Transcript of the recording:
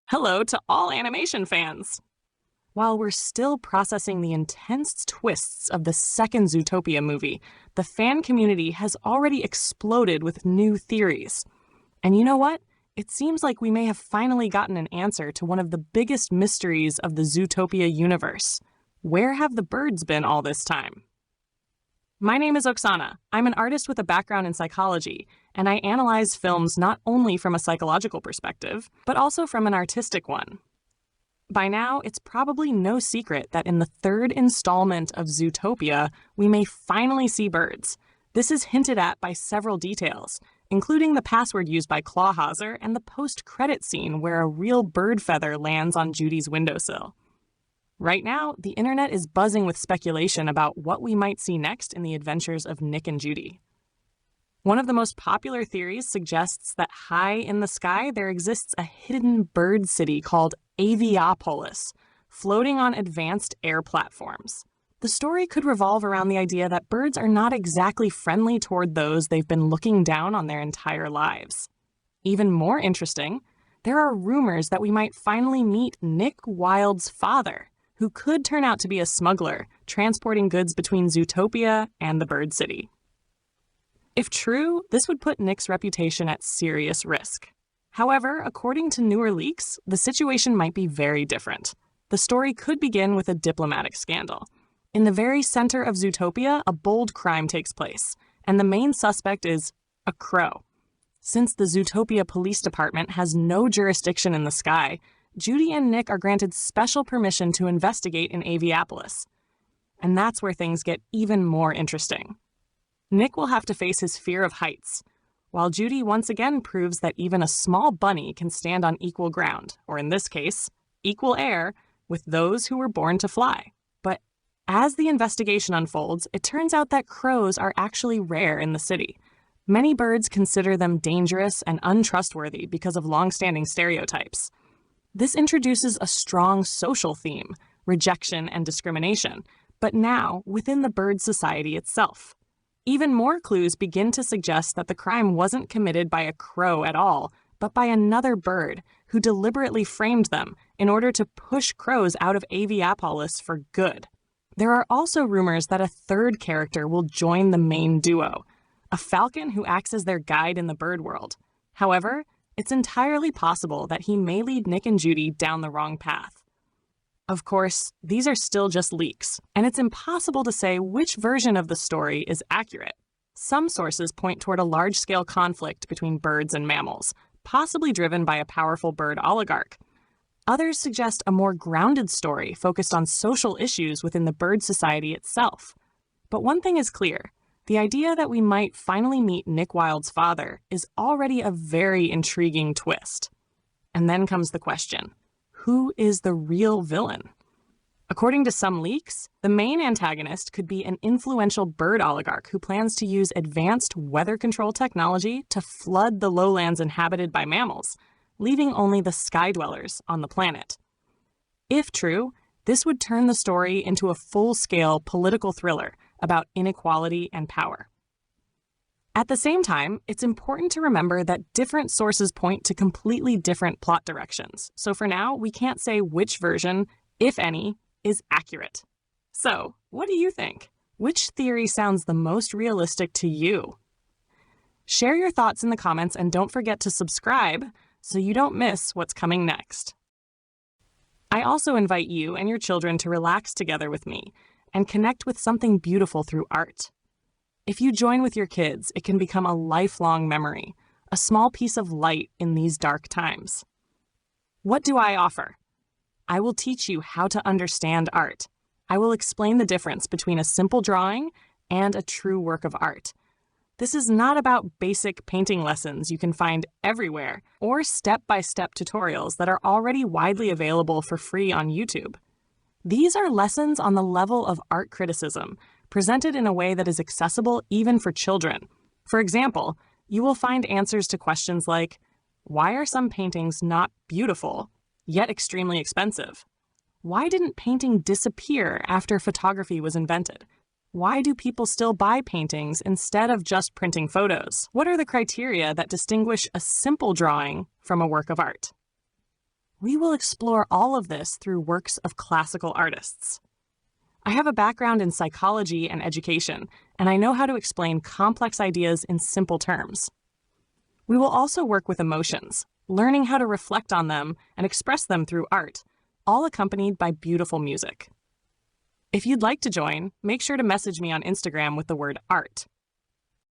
Hello to all animation fans! While we're still processing the intense twists of the second Zootopia movie, the fan community has already exploded with new theories. And you know what? It seems like we may have finally gotten an answer to one of the biggest mysteries of the Zootopia universe. Where have the birds been all this time? My name is Oksana. I'm an artist with a background in psychology, and I analyze films not only from a psychological perspective, but also from an artistic one. By now, it's probably no secret that in the third installment of Zootopia, we may finally see birds. This is hinted at by several details, including the password used by Clawhauser and the post-credit scene where a real bird feather lands on Judy's windowsill. Right now, the internet is buzzing with speculation about what we might see next in the adventures of Nick and Judy. One of the most popular theories suggests that high in the sky there exists a hidden bird city called Aviapolis, floating on advanced air platforms. The story could revolve around the idea that birds are not exactly friendly toward those they've been looking down on their entire lives. Even more interesting, there are rumors that we might finally meet Nick Wilde's father, who could turn out to be a smuggler, transporting goods between Zootopia and the Bird City. If true, this would put Nick's reputation at serious risk. However, according to newer leaks, the situation might be very different. The story could begin with a diplomatic scandal. In the very center of Zootopia, a bold crime takes place, and the main suspect is a crow. Since the Zootopia Police Department has no jurisdiction in the sky, Judy and Nick are granted special permission to investigate in Aviapolis. And that's where things get even more interesting. Nick will have to face his fear of heights, while Judy once again proves that even a small bunny can stand on equal ground, or in this case, equal air, with those who were born to fly. But as the investigation unfolds, it turns out that crows are actually rare in the city. Many birds consider them dangerous and untrustworthy because of long-standing stereotypes. This introduces a strong social theme, rejection and discrimination, but now within the bird society itself. Even more clues begin to suggest that the crime wasn't committed by a crow at all, but by another bird who deliberately framed them in order to push crows out of Aviapolis for good. There are also rumors that a third character will join the main duo, a falcon who acts as their guide in the bird world. However, it's entirely possible that he may lead Nick and Judy down the wrong path. Of course, these are still just leaks, and it's impossible to say which version of the story is accurate. Some sources point toward a large-scale conflict between birds and mammals, possibly driven by a powerful bird oligarch. Others suggest a more grounded story focused on social issues within the bird society itself. But one thing is clear. The idea that we might finally meet Nick Wilde's father is already a very intriguing twist. And then comes the question, who is the real villain? According to some leaks, the main antagonist could be an influential bird oligarch who plans to use advanced weather control technology to flood the lowlands inhabited by mammals, leaving only the sky dwellers on the planet. If true, this would turn the story into a full-scale political thriller about inequality and power. At the same time, it's important to remember that different sources point to completely different plot directions. So for now, we can't say which version, if any, is accurate. So, what do you think? Which theory sounds the most realistic to you? Share your thoughts in the comments and don't forget to subscribe so you don't miss what's coming next. I also invite you and your children to relax together with me and connect with something beautiful through art. If you join with your kids, it can become a lifelong memory, a small piece of light in these dark times. What do I offer? I will teach you how to understand art. I will explain the difference between a simple drawing and a true work of art. This is not about basic painting lessons you can find everywhere or step-by-step tutorials that are already widely available for free on YouTube. These are lessons on the level of art criticism, presented in a way that is accessible even for children. For example, you will find answers to questions like, why are some paintings not beautiful, yet extremely expensive? Why didn't painting disappear after photography was invented? Why do people still buy paintings instead of just printing photos? What are the criteria that distinguish a simple drawing from a work of art? We will explore all of this through works of classical artists. I have a background in psychology and education, and I know how to explain complex ideas in simple terms. We will also work with emotions, learning how to reflect on them and express them through art, all accompanied by beautiful music. If you'd like to join, make sure to message me on Instagram with the word art.